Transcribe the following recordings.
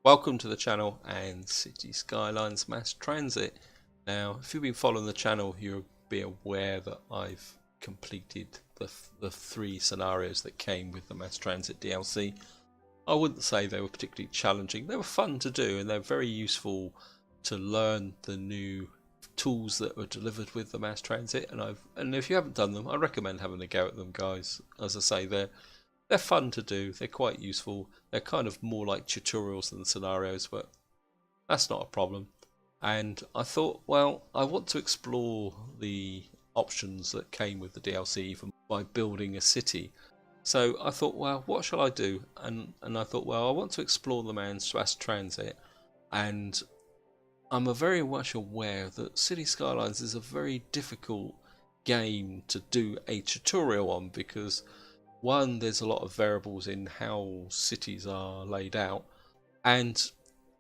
Welcome to the channel and Cities Skylines Mass Transit. Now, if you've been following the channel, you'll be aware that I've completed the three scenarios that came with the Mass Transit DLC. I wouldn't say they were particularly challenging. They were fun to do and they're very useful to learn the new tools that were delivered with the Mass Transit. And if you haven't done them, I recommend having a go at them, guys. As I say, they're fun to do, they're quite useful, they're kind of more like tutorials than scenarios, but that's not a problem. And I thought, well, I want to explore the options that came with the DLC even by building a city. So I thought, well, what shall I do? And I thought, well, I want to explore the Mass Transit, and I'm very much aware that Cities Skylines is a very difficult game to do a tutorial on because one, there's a lot of variables in how cities are laid out, and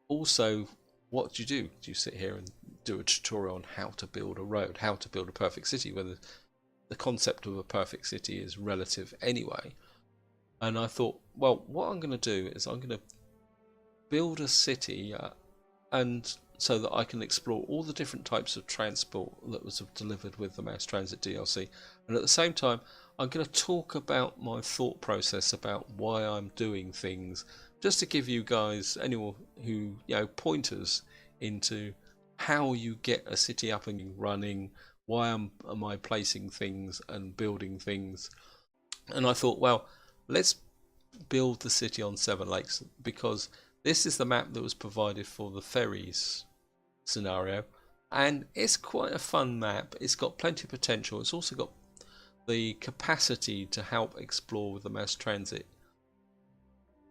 also what do you do? Do you sit here and do a tutorial on how to build a road, how to build a perfect city, whether the concept of a perfect city is relative anyway? And I thought, well, what I'm going to do is I'm going to build a city and so that I can explore all the different types of transport that was delivered with the Mass Transit DLC, and at the same time I'm going to talk about my thought process about why I'm doing things, just to give you guys, anyone who, pointers into how you get a city up and running, why am I placing things and building things. And I thought, well, let's build the city on Seven Lakes, because this is the map that was provided for the ferries scenario, and it's quite a fun map. It's got plenty of potential. It's also got the capacity to help explore with the mass transit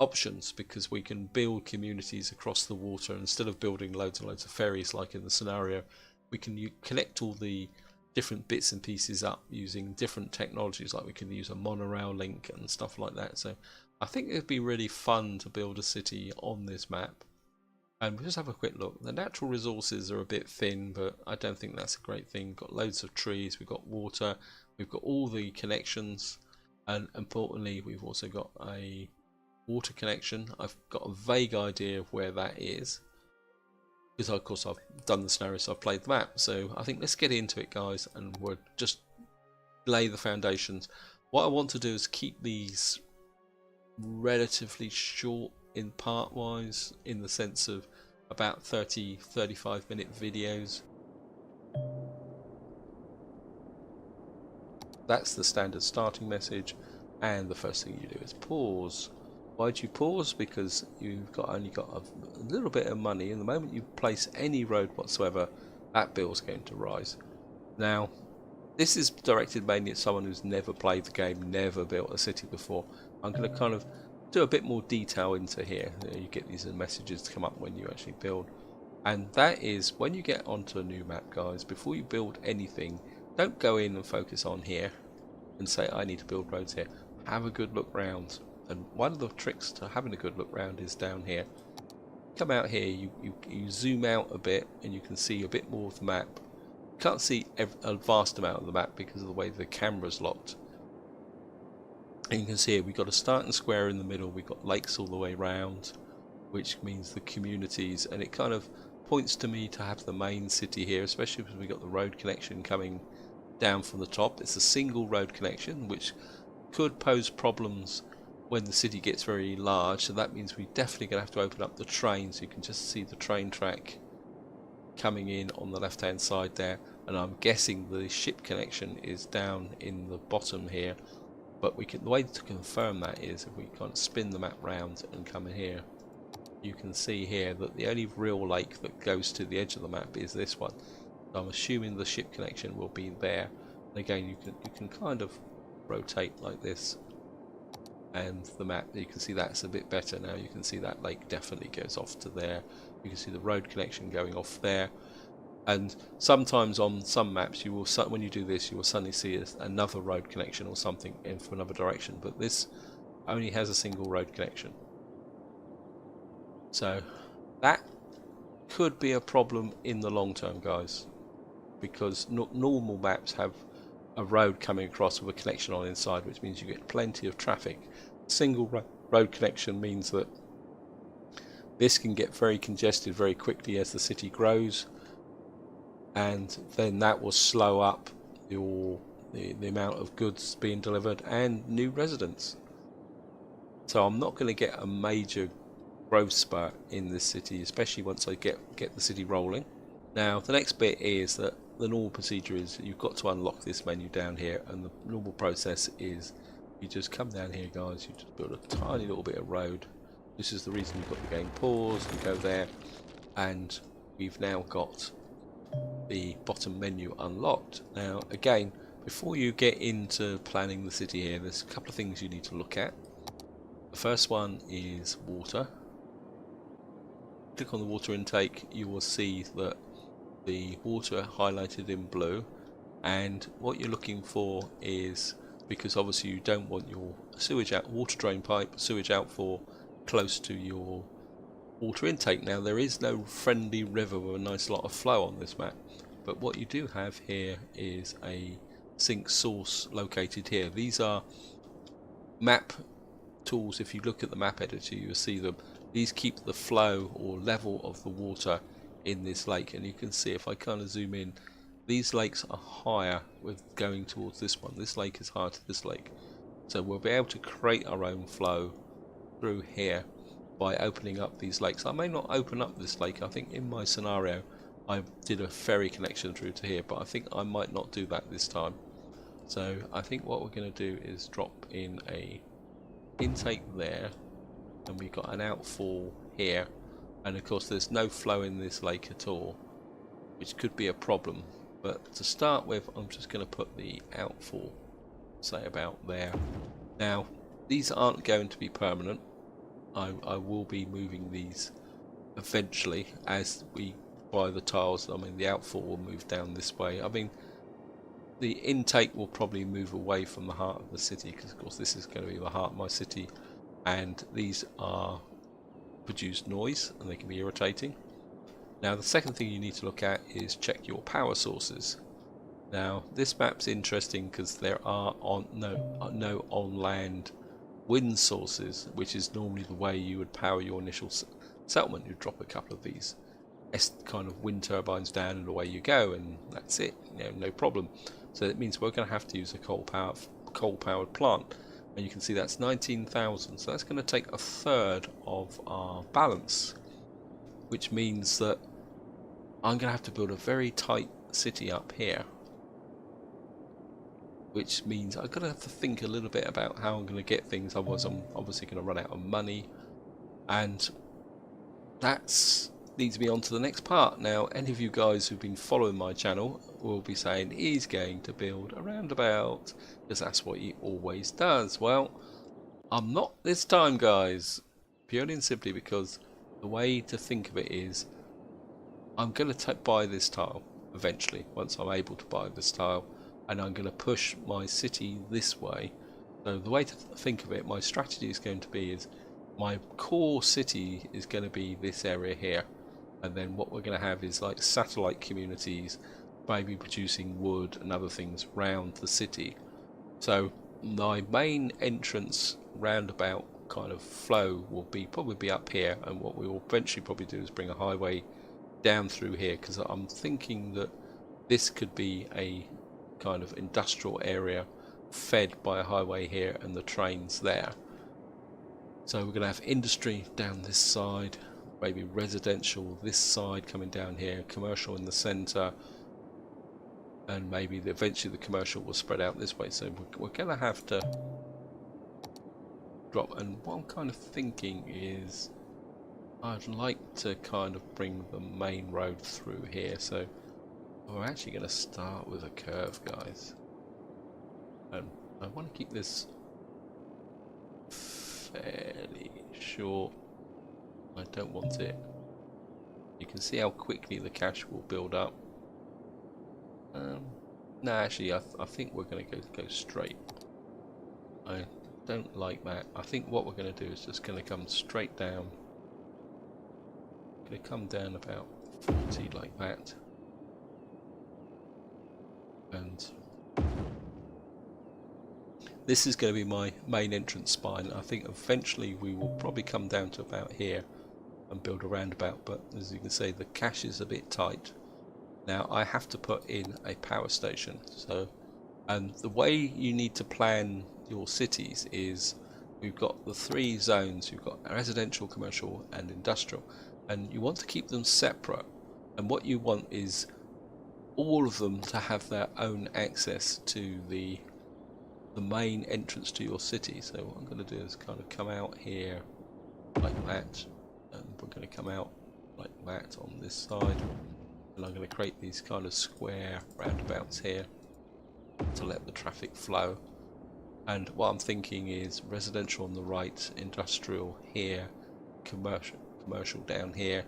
options, because we can build communities across the water. Instead of building loads and loads of ferries like in the scenario, we can connect all the different bits and pieces up using different technologies, like we can use a monorail link and stuff like that. So I think it'd be really fun to build a city on this map. And we'll just have a quick look. The natural resources are a bit thin, but I don't think that's a great thing. We've got loads of trees, we've got water, we've got all the connections, and importantly we've also got a water connection. I've got a vague idea of where that is, because of course I've done the scenario, so I've played the map. So I think let's get into it, guys, and we'll just lay the foundations. What I want to do is keep these relatively short in part wise, in the sense of about 30-35 minute videos. That's the standard starting message, and the first thing you do is pause. Why do you pause? Because you've only got a little bit of money, and the moment you place any road whatsoever, that bill's going to rise. Now, this is directed mainly at someone who's never played the game, never built a city before. I'm going to kind of do a bit more detail into here. You get these messages to come up when you actually build, and that is when you get onto a new map, guys. Before you build anything, don't go in and focus on here and say I need to build roads here. Have a good look round, and one of the tricks to having a good look round is down here. Come out here, you zoom out a bit and you can see a bit more of the map. You can't see a vast amount of the map because of the way the camera's locked. And you can see here we've got a starting square in the middle, we've got lakes all the way round, which means the communities, and it kind of points to me to have the main city here, especially because we've got the road connection coming down from the top. It's a single road connection, which could pose problems when the city gets very large, so that means we're definitely going to have to open up the train, so you can just see the train track coming in on the left hand side there, and I'm guessing the ship connection is down in the bottom here. But the way to confirm that is if we kind of spin the map round and come in here, you can see here that the only real lake that goes to the edge of the map is this one. So I'm assuming the ship connection will be there. And again, you can kind of rotate like this, and the map, you can see that's a bit better now. You can see that lake definitely goes off to there. You can see the road connection going off there. And sometimes on some maps, you will, when you do this, you will suddenly see another road connection or something in from another direction. But this only has a single road connection, so that could be a problem in the long term, guys, because normal maps have a road coming across with a connection on inside, which means you get plenty of traffic. Single road connection means that This can get very congested very quickly as the city grows, and then that will slow up the amount of goods being delivered and new residents. So I'm not going to get a major growth spurt in this city, especially once I get the city rolling. Now the next bit is that the normal procedure is you've got to unlock this menu down here, and the normal process is you just come down here, guys, you just build a tiny little bit of road. This is the reason you've got the game paused. You go there, and we've now got the bottom menu unlocked. Now again, before you get into planning the city here, there's a couple of things you need to look at. The first one is water. Click on the water intake, you will see that the water highlighted in blue, and what you're looking for is, because obviously you don't want your sewage out, water drain pipe, sewage outfall close to your water intake. Now there is no friendly river with a nice lot of flow on this map, but what you do have here is a sink source located here. These are map tools. If you look at the map editor, you will see them. These keep the flow or level of the water in this lake, and you can see, if I kind of zoom in, these lakes are higher with going towards this one. This lake is higher to this lake, so we'll be able to create our own flow through here by opening up these lakes. I may not open up this lake. I think in my scenario I did a ferry connection through to here, but I think I might not do that this time. So I think what we're going to do is drop in a intake there, and we've got an outfall here, and of course there's no flow in this lake at all, which could be a problem. But to start with, I'm just going to put the outfall, say, about there. Now these aren't going to be permanent. I will be moving these eventually as we buy the tiles. I mean, the outfall will move down this way. I mean, the intake will probably move away from the heart of the city, because of course this is going to be the heart of my city, and these are produce noise and they can be irritating. Now the second thing you need to look at is check your power sources. Now this map's interesting because there are no on land wind sources, which is normally the way you would power your initial settlement. You drop a couple of these kind of wind turbines down and away you go, and that's it, no problem. So that means we're going to have to use a coal powered plant, and you can see that's 19,000, so that's going to take a third of our balance, which means that I'm going to have to build a very tight city up here, which means I'm going to have to think a little bit about how I'm going to get things. Otherwise I'm obviously going to run out of money, and that leads me on to the next part. Now any of you guys who've been following my channel will be saying he's going to build a roundabout, because that's what he always does. Well, I'm not this time, guys, purely and simply because the way to think of it is I'm going to buy this tile eventually, once I'm able to buy this tile, and I'm going to push my city this way. So the way to think of it, my strategy is going to be is my core city is going to be this area here, and then what we're going to have is like satellite communities, maybe producing wood and other things round the city. So my main entrance roundabout kind of flow will probably be up here, and what we will eventually probably do is bring a highway down through here, because I'm thinking that this could be a kind of industrial area fed by a highway here and the trains there. So we're going to have industry down this side, maybe residential this side coming down here, commercial in the centre, and maybe eventually the commercial will spread out this way. So we're going to have to drop, and what I'm kind of thinking is I'd like to kind of bring the main road through here. So we're actually going to start with a curve, guys, and I want to keep this fairly short. I don't want it. You can see how quickly the cash will build up. No, actually, I think we're going to go straight. I don't like that. I think what we're going to do is just going to come straight down. Going to come down about 40 like that. And this is going to be my main entrance spine. I think eventually we will probably come down to about here, and build a roundabout, but as you can see the cash is a bit tight. Now I have to put in a power station. So, and the way you need to plan your cities is we've got the three zones. You've got residential, commercial and industrial, and you want to keep them separate, and what you want is all of them to have their own access to the main entrance to your city. So what I'm going to do is kind of come out here like that, and we're going to come out like that on this side, and I'm going to create these kind of square roundabouts here to let the traffic flow. And what I'm thinking is residential on the right, industrial here, commercial down here,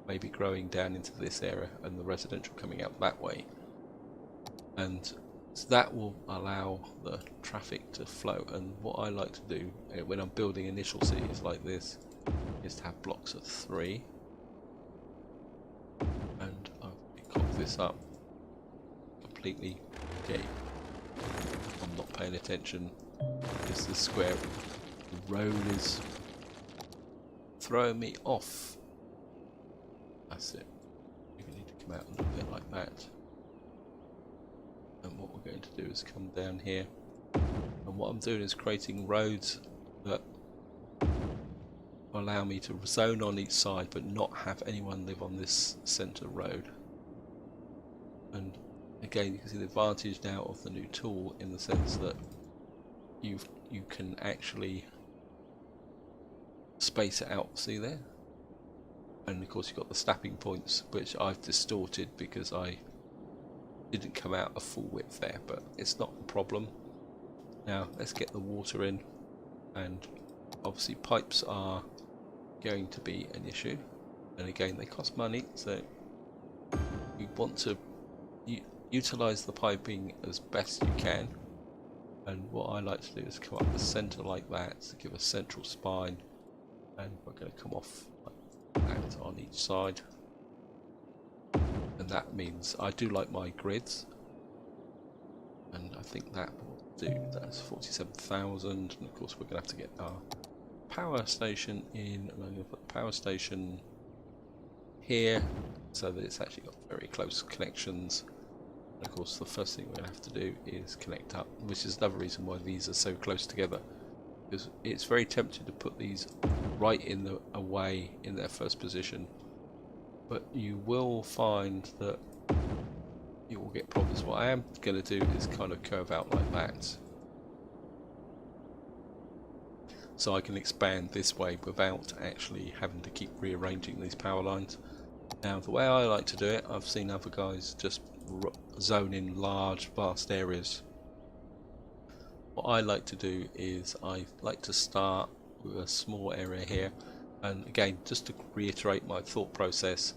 maybe growing down into this area, and the residential coming out that way. And so that will allow the traffic to flow. And what I like to do when I'm building initial cities like this is to have blocks of 3, and I've cocked this up completely. Okay, I'm not paying attention. It's the square. The road is throwing me off. That's it. We need to come out a little bit like that. And what we're going to do is come down here. And what I'm doing is creating roads that allow me to zone on each side but not have anyone live on this centre road. And again, you can see the advantage now of the new tool in the sense that you can actually space it out. See there? And of course you've got the snapping points, which I've distorted because I didn't come out a full width there, but it's not a problem. Now let's get the water in, and obviously pipes are going to be an issue, and again they cost money, so you want to utilize the piping as best you can. And what I like to do is come up the center like that to give a central spine, and we're going to come off like that on each side. And that means I do like my grids, and I think that will do. That's 47,000, and of course we're going to have to get our power station in, and I'm going to put the power station here so that it's actually got very close connections. And of course the first thing we're going to have to do is connect up, which is another reason why these are so close together, because it's very tempting to put these right in the away in their first position, but you will find that you will get problems. What I am going to do is kind of curve out like that, so I can expand this way without actually having to keep rearranging these power lines. Now the way I like to do it, I've seen other guys just zone in large vast areas. What I like to do is I like to start with a small area here, and again just to reiterate my thought process,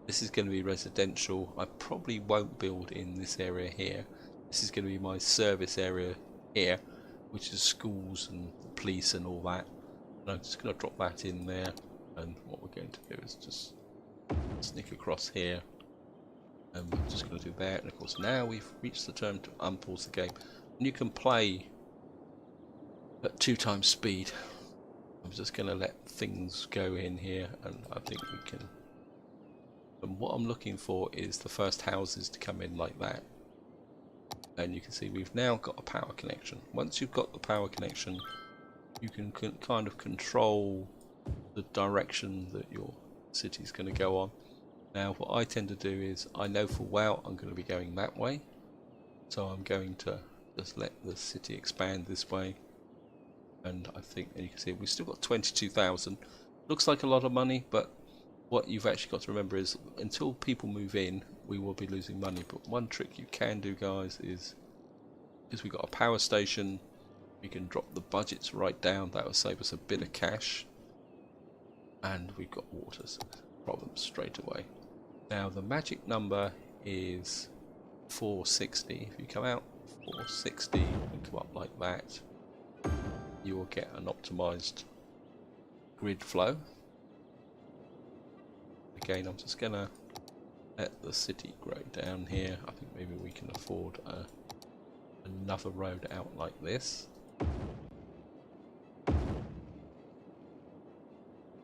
this is going to be residential. I probably won't build in this area here. This is going to be my service area here, which is schools and the police and all that, and I'm just going to drop that in there. And what we're going to do is just sneak across here, and we're just going to do that. And of course now we've reached the turn to unpause the game, and you can play at 2 times speed. I'm just going to let things go in here, and I think we can. And what I'm looking for is the first houses to come in like that, and you can see we've now got a power connection. Once you've got the power connection, you can kind of control the direction that your city is going to go on. Now what I tend to do is I know for well I'm going to be going that way, so I'm going to just let the city expand this way. And I think, and you can see we've still got 22,000. Looks like a lot of money, but what you've actually got to remember is until people move in, we will be losing money. But one trick you can do, guys, is because we've got a power station, we can drop the budgets right down. That will save us a bit of cash, and we've got water, so problems straight away. Now the magic number is 460. If you come out 460 and come up like that, you will get an optimized grid flow. Again, I'm just gonna let the city grow down here. I think maybe we can afford another road out like this.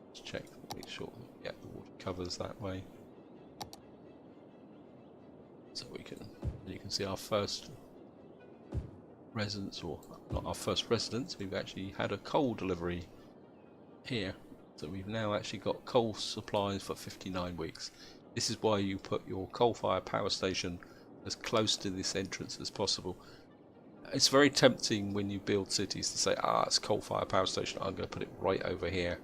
Let's check, make sure covers that way. So you can see our first residence, or not our first residence, we've actually had a coal delivery here. So we've now actually got coal supplies for 59 weeks. This is why you put your coal-fired power station as close to this entrance as possible. It's very tempting when you build cities to say, it's coal-fired power station, I'm going to put it right over here.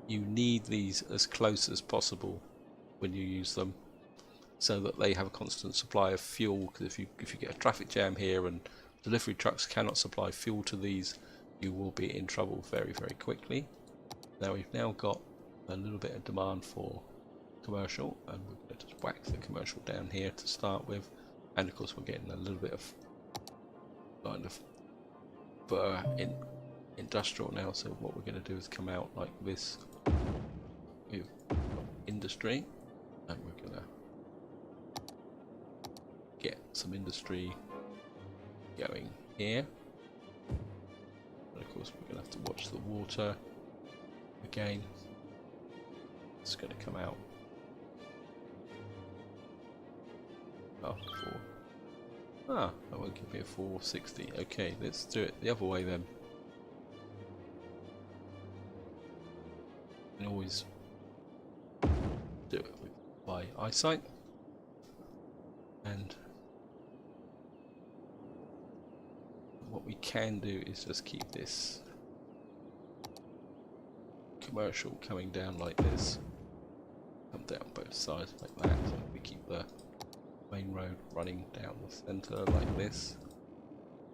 You need these as close as possible when you use them, so that they have a constant supply of fuel. Because if you get a traffic jam here and delivery trucks cannot supply fuel to these, you will be in trouble very, very quickly. Now we've now got a little bit of demand for commercial, and we're going to just whack the commercial down here to start with. And of course we're getting a little bit of kind of industrial now. So what we're going to do is come out like this with industry, and we're going to get some industry going here. And of course we're going to have to watch the water again. It's going to come out that won't give me a 460. Okay, let's do it the other way then. You can always do it by eyesight. And what we can do is just keep this commercial coming down like this, come down both sides like that, so we keep the main road running down the centre like this.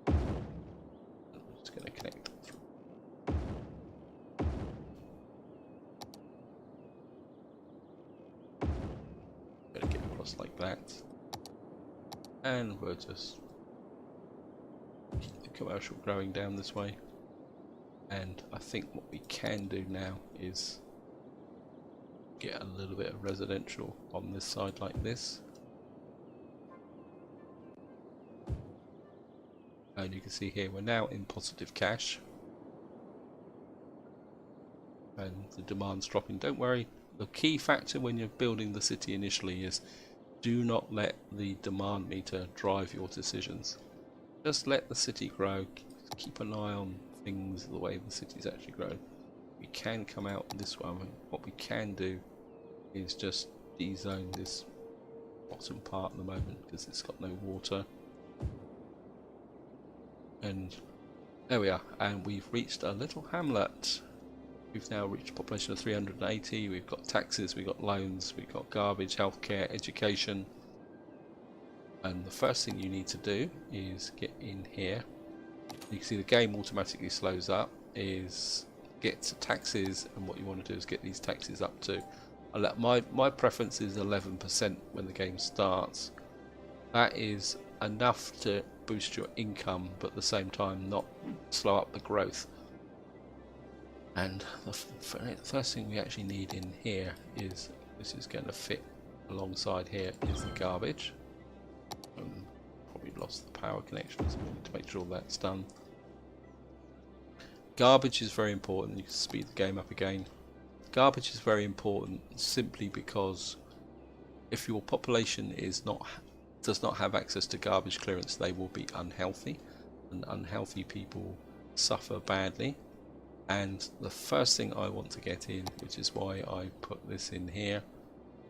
And we're just going to connect through. Going to get across like that, and we'll just keep the commercial growing down this way. And I think what we can do now is get a little bit of residential on this side like this. And you can see here we're now in positive cash. And the demand's dropping. Don't worry, the key factor when you're building the city initially is do not let the demand meter drive your decisions. Just let the city grow, keep an eye on things the way the city's actually grown. We can come out this one. What we can do is just de-zone this bottom part at the moment because it's got no water. And there we are, and we've reached a little hamlet. We've now reached a population of 380. We've got taxes, we've got loans, we've got garbage, healthcare, education. And the first thing you need to do is get in here. You can see the game automatically slows up, is get to taxes, and what you want to do is get these taxes up to, my preference is 11% when the game starts. That is enough to boost your income, but at the same time not slow up the growth. And the first thing we actually need in here is, this is going to fit alongside here, is the garbage. Probably lost the power connection, so we need to make sure that's done. Garbage is very important. You can speed the game up again. Garbage is very important simply because if your population does not have access to garbage clearance, they will be unhealthy, and unhealthy people suffer badly. And the first thing I want to get in, which is why I put this in here,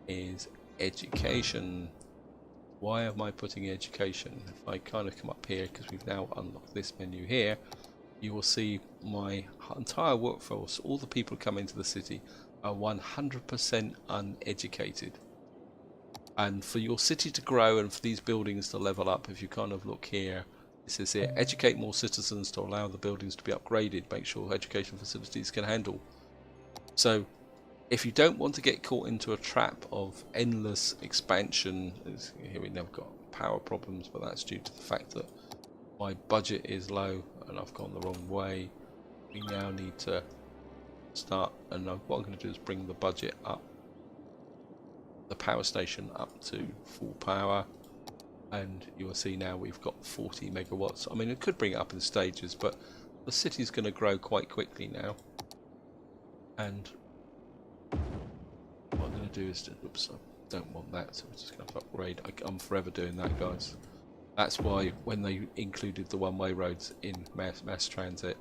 is education. Why am I putting education? If I kind of come up here, because we've now unlocked this menu here, you will see my entire workforce, all the people who come into the city, are 100% uneducated. And for your city to grow and for these buildings to level up, if you kind of look here, it says here, educate more citizens to allow the buildings to be upgraded, make sure education facilities can handle. So if you don't want to get caught into a trap of endless expansion, here we never got power problems, but that's due to the fact that my budget is low and I've gone the wrong way. We now need to start, and what I'm going to do is bring the budget up, the power station up to full power, and you will see now we've got 40 megawatts. I mean, it could bring it up in stages, but the city's going to grow quite quickly now. And what I'm going to do is to, oops, I don't want that, so we're just going to upgrade. I'm forever doing that, guys. That's why when they included the one-way roads in mass transit,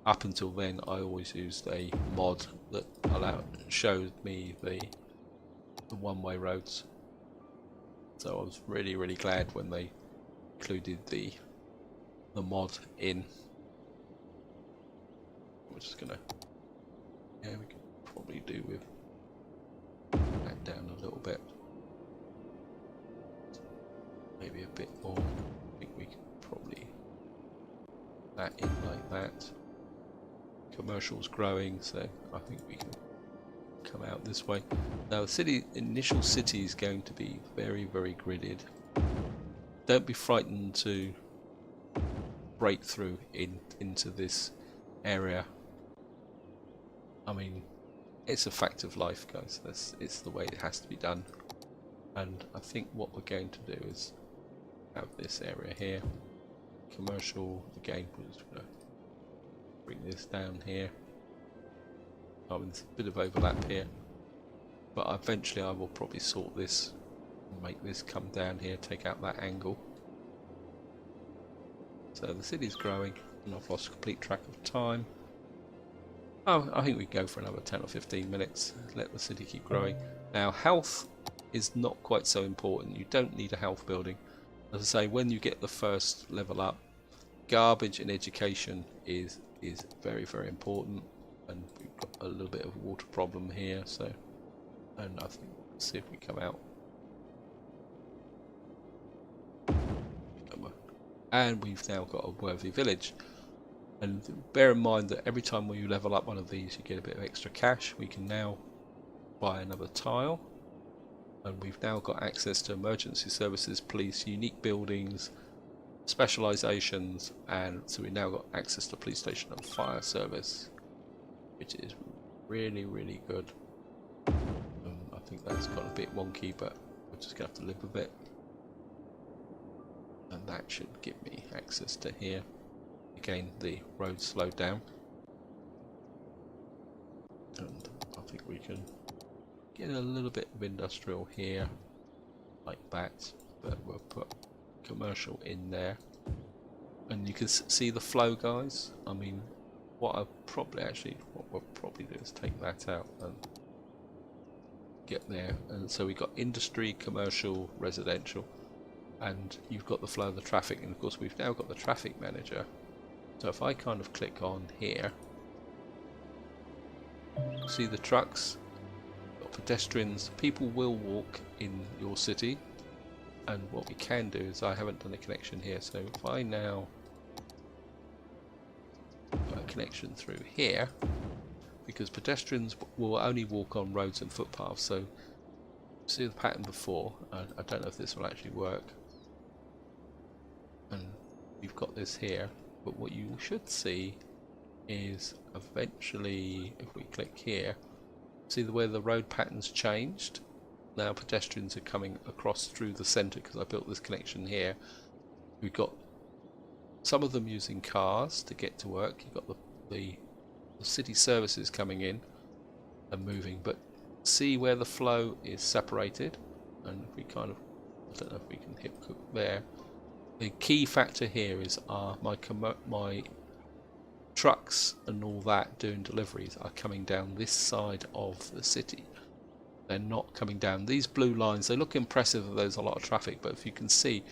up until then I always used a mod that showed me the one-way roads. So I was really glad when they included the mod in. We're just gonna, yeah, we can probably do with that down a little bit, maybe a bit more. I think we can probably that in like that. Commercial's growing, so I think we can come out this way. Now the initial city is going to be very gridded. Don't be frightened to break through into this area. I mean, it's a fact of life, guys. It's the way it has to be done. And I think what we're going to do is have this area here. Commercial, again, we're just going to bring this down here. I mean, there's a bit of overlap here. But eventually I will probably sort this and make this come down here, take out that angle. So the city's growing, and I've lost complete track of time. Oh, I think we can go for another 10 or 15 minutes, let the city keep growing. Now, health is not quite so important. You don't need a health building. As I say, when you get the first level up, garbage and education is very important. And we've got a little bit of a water problem here, so, and I think let's see if we come out. And we've now got a worthy village. And bear in mind that every time when you level up one of these, you get a bit of extra cash. We can now buy another tile, and we've now got access to emergency services, police, unique buildings, specializations, and so we now got access to police station and fire service, which is really good. I think that's got a bit wonky, but we're just gonna have to live with it. And that should give me access to here. Again, the road slowed down, and I think we can get a little bit of industrial here, like that. But we'll put commercial in there, and you can see the flow, guys. I mean, what we'll probably do is take that out and get there. And so we got industry, commercial, residential. And you've got the flow of the traffic, and of course we've now got the traffic manager. So if I kind of click on here, see the trucks, got pedestrians, people will walk in your city. And what we can do is, I haven't done a connection here, so if I now put a connection through here, because pedestrians will only walk on roads and footpaths, so see the pattern before. I don't know if this will actually work. And you've got this here, but what you should see is eventually, if we click here, see the way the road patterns changed. Now pedestrians are coming across through the centre because I built this connection here. We've got some of them using cars to get to work. You've got the city services coming in and moving, but see where the flow is separated. And if we kind of, I don't know if we can hit there. The key factor here is my trucks and all that doing deliveries are coming down this side of the city. They're not coming down these blue lines. They look impressive that there's a lot of traffic, but if you can see,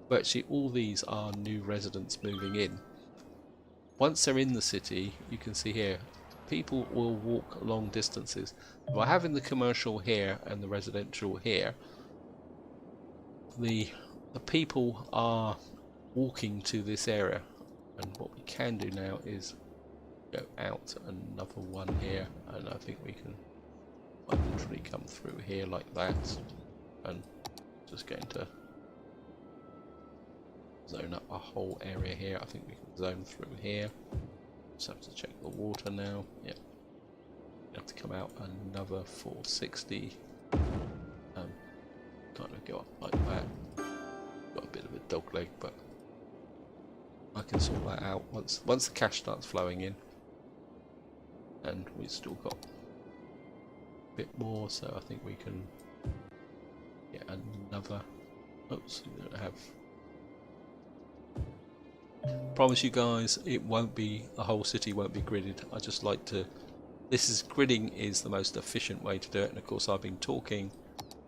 virtually all these are new residents moving in. Once they're in the city, you can see here, people will walk long distances. By having the commercial here and the residential here, the people are walking to this area. And what we can do now is go out another one here, and I think we can literally come through here like that, and just going to zone up a whole area here. I think we can zone through here. Just have to check the water now. Yep. You have to come out another 460. Kind of go up like that. Got a bit of a dog leg, but I can sort that out once the cash starts flowing in. And we've still got bit more, so I think we can get another. Oops, we don't have. Promise you guys, it won't be a whole city won't be gridded. I just like to. Gridding is the most efficient way to do it, and of course I've been talking.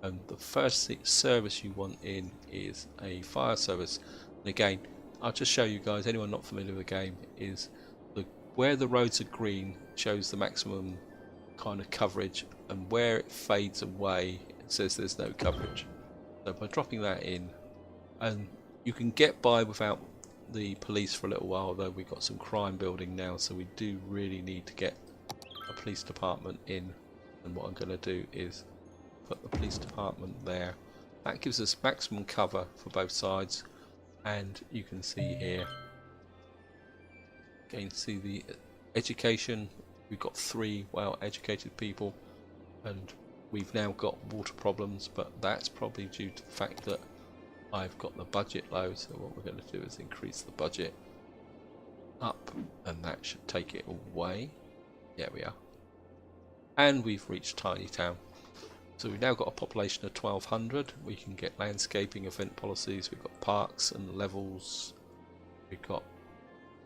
And the first service you want in is a fire service. And again, I'll just show you guys. Anyone not familiar with the game is where the roads are green shows the maximum kind of coverage, and where it fades away it says there's no coverage. So by dropping that in, and you can get by without the police for a little while, though we've got some crime building now, so we do really need to get a police department in. And what I'm going to do is put the police department there. That gives us maximum cover for both sides, and you can see here, again, see the education. We've got 3 well educated people, and we've now got water problems, but that's probably due to the fact that I've got the budget low. So what we're going to do is increase the budget up, and that should take it away. There we are. And we've reached Tiny Town. So we've now got a population of 1200. We can get landscaping, event policies, we've got parks and levels, we've got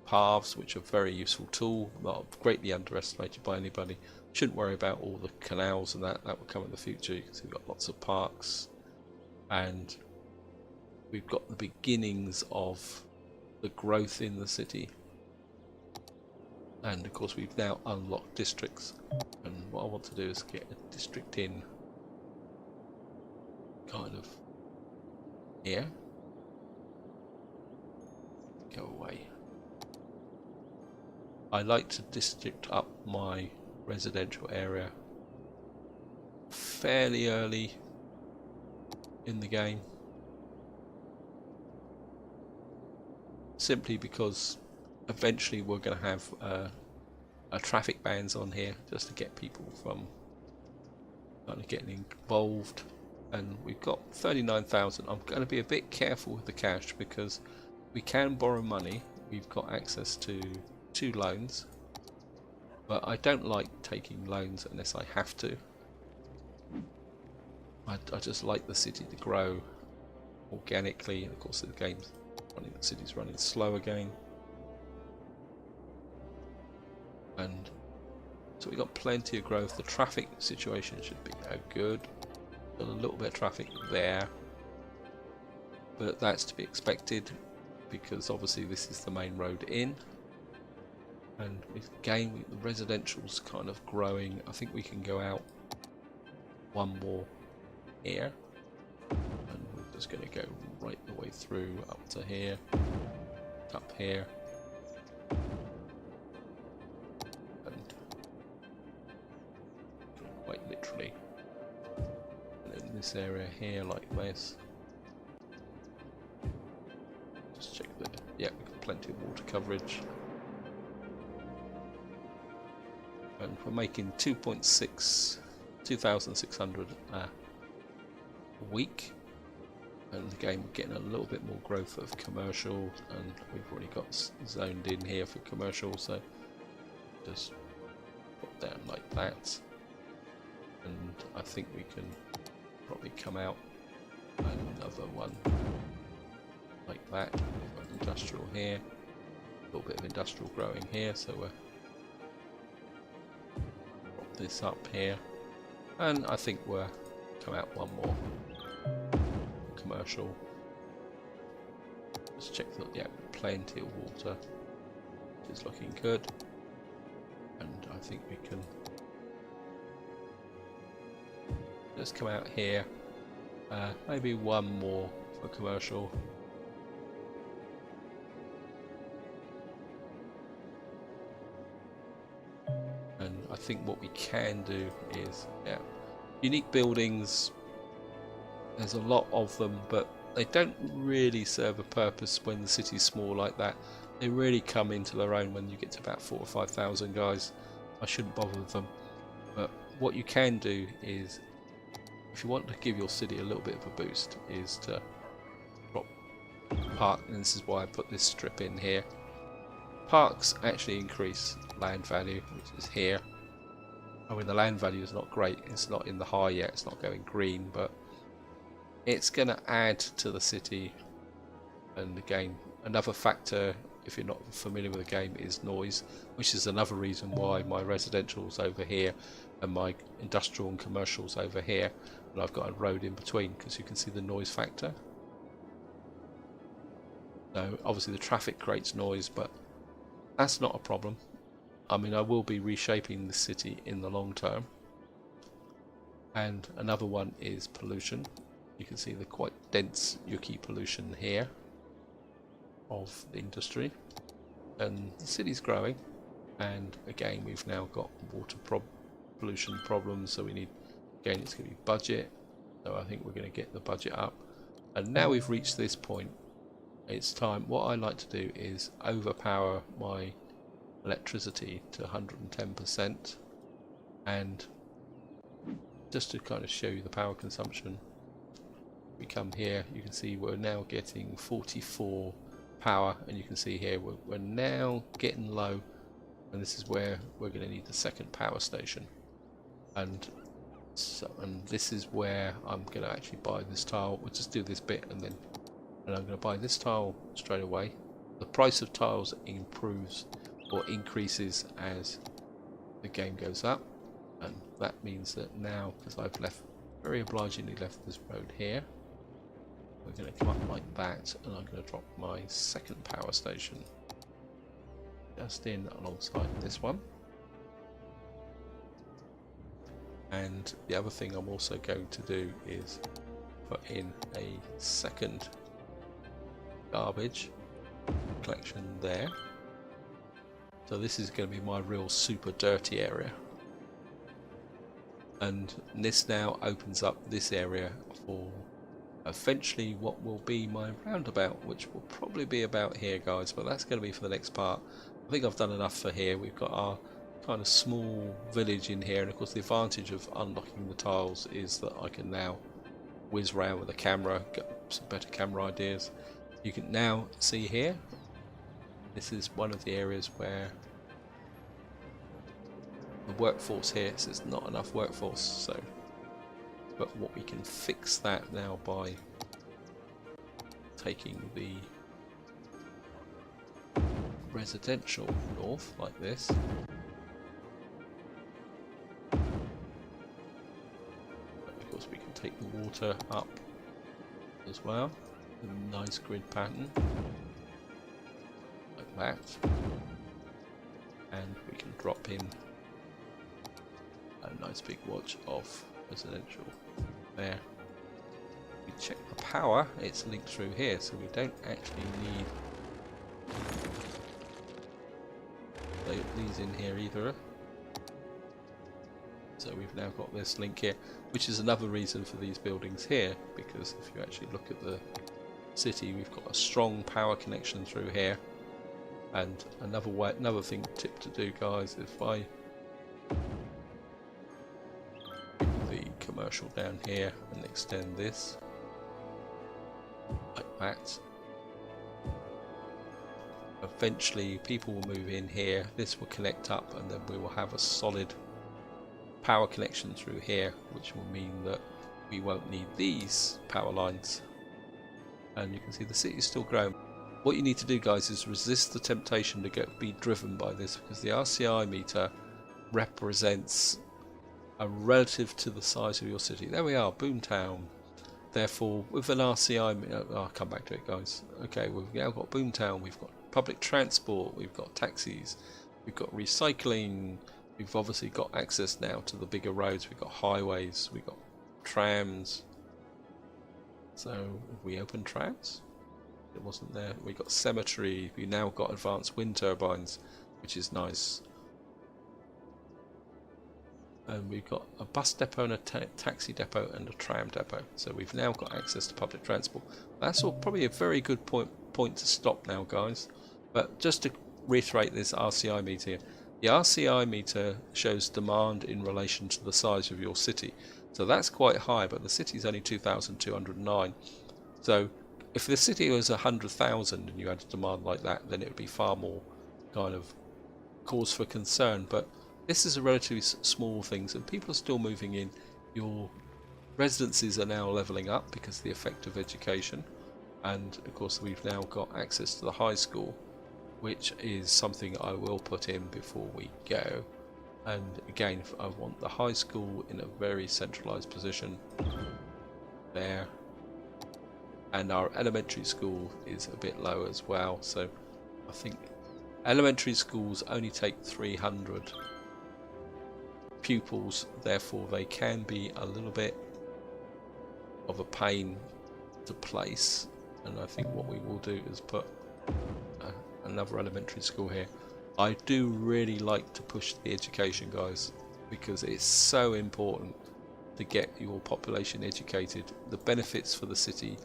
paths, which are a very useful tool, not greatly underestimated by anybody. Shouldn't worry about all the canals and that will come in the future. You can see we've got lots of parks, and we've got the beginnings of the growth in the city. And of course we've now unlocked districts, and what I want to do is get a district in kind of here. Go away. I like to district up my residential area fairly early in the game, simply because eventually we're going to have a traffic bans on here, just to get people from kind of getting involved. And we've got 39,000. I'm going to be a bit careful with the cash because we can borrow money. We've got access to 2 loans, but I don't like taking loans unless I have to. I just like the city to grow organically, and of course the city's running slow again. And so we've got plenty of growth. The traffic situation should be good. Got a little bit of traffic there, but that's to be expected because obviously this is the main road in. And again, the residential's kind of growing. I think we can go out one more here, and we're just going to go right the way through up to here, up here, and quite literally in this area here like this. Just check that. Yeah, we've got plenty of water coverage. And we're making 2,600 a week, and again we're getting a little bit more growth of commercial, and we've already got zoned in here for commercial, so just put down like that, and I think we can probably come out another one like that. We've got industrial here, a little bit of industrial growing here, so we're this up here, and I think we're come out one more commercial. Let's check that. Yeah, plenty of water, which is looking good, and I think we can just come out here, maybe one more for commercial. I think what we can do is, yeah, unique buildings, there's a lot of them, but they don't really serve a purpose when the city's small like that. They really come into their own when you get to about 4,000 or 5,000 guys. I shouldn't bother with them. But what you can do is, if you want to give your city a little bit of a boost, is to drop park, and this is why I put this strip in here. Parks actually increase land value, which is here. I mean, the land value is not great. It's not in the high yet. It's not going green, but it's going to add to the city. And again, another factor, if you're not familiar with the game, is noise, which is another reason why my residential's over here and my industrial and commercial's over here, and I've got a road in between, because you can see the noise factor. So obviously the traffic creates noise, but that's not a problem. I mean, I will be reshaping the city in the long term. And another one is pollution. You can see the quite dense yuki pollution here of the industry. And the city's growing. And again, we've now got water pollution problems, so we need, again, it's going to be budget. So I think we're going to get the budget up. And now we've reached this point, it's time. What I like to do is overpower my electricity to 110%, and just to kind of show you the power consumption, we come here, you can see we're now getting 44 power, and you can see here we're now getting low, and this is where we're going to need the second power station. And so, and this is where I'm going to actually buy this tile. We'll just do this bit, and I'm going to buy this tile straight away. The price of tiles improves or increases as the game goes up, and that means that now, because I've very obligingly left this road here, we're going to come up like that, and I'm going to drop my second power station just in alongside this one. And the other thing I'm also going to do is put in a second garbage collection there. So this is going to be my real super dirty area, and this now opens up this area for eventually what will be my roundabout, which will probably be about here, guys, but that's going to be for the next part. I think I've done enough for here. We've got our kind of small village in here, and of course the advantage of unlocking the tiles is that I can now whiz around with the camera, get some better camera ideas. You can now see here, this is one of the areas where the workforce here says not enough workforce, so but what we can fix that now by taking the residential north like this. Of course we can take the water up as well, with a nice grid pattern like that, and we can drop in a nice big watch of residential there. We check the power, it's linked through here, so we don't actually need these in here either. So we've now got this link here, which is another reason for these buildings here, because if you actually look at the city, we've got a strong power connection through here. And another tip to do, guys, if I the commercial down here and extend this like that, eventually people will move in here, this will connect up, and then we will have a solid power connection through here, which will mean that we won't need these power lines. And you can see the city is still growing. What you need to do, guys, is resist the temptation to be driven by this, because the Rci meter represents a relative to the size of your city. There we are, Boomtown. Therefore, with an Rci meter, I'll come back to it, guys. Okay, we've now got Boomtown, we've got public transport, we've got taxis, we've got recycling, we've obviously got access now to the bigger roads, we've got highways, we've got trams. So, have we opened trams? It wasn't there. We got cemetery, we now got advanced wind turbines, which is nice. And we've got a bus depot and a taxi depot and a tram depot. So we've now got access to public transport. That's all probably a very good point to stop now, guys. But just to reiterate this Rci meter, the Rci meter shows demand in relation to the size of your city. So that's quite high, but the city is only 2,209. So if the city was 100,000 and you had a demand like that, then it would be far more kind of cause for concern. But this is a relatively small thing, so people are still moving in. Your residences are now levelling up because of the effect of education, and of course we've now got access to the high school, which is something I will put in before we go. And again, I want the high school in a very centralised position there, and our elementary school is a bit low as well, so I think elementary schools only take 300 pupils, therefore they can be a little bit of a pain to place, and I think what we will do is put another elementary school here. I do really like to push the education, guys, because it's so important to get your population educated. The benefits for the city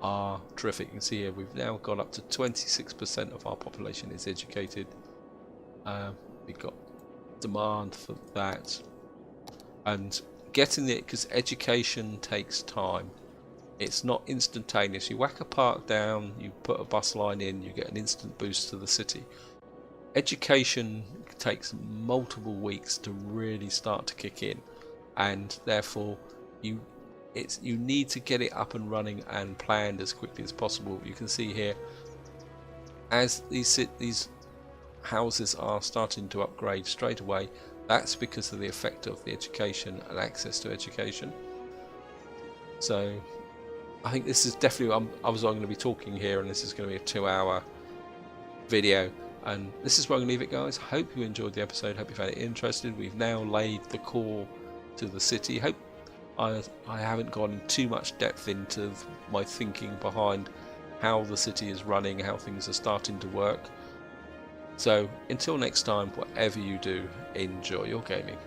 are terrific. You can see here we've now got up to 26% of our population is educated. We've got demand for that, and getting it, because education takes time. It's not instantaneous. You whack a park down, you put a bus line in, you get an instant boost to the city. Education takes multiple weeks to really start to kick in, and therefore you need to get it up and running and planned as quickly as possible. You can see here, as these houses are starting to upgrade straight away, that's because of the effect of the education and access to education. So I think this is definitely, I'm going to be talking here, and this is going to be a 2-hour video, and this is where I'm going to leave it, guys. Hope you enjoyed the episode, hope you found it interesting. We've now laid the core to the city. Hope I haven't gone too much depth into my thinking behind how the city is running, how things are starting to work. So until next time, whatever you do, enjoy your gaming.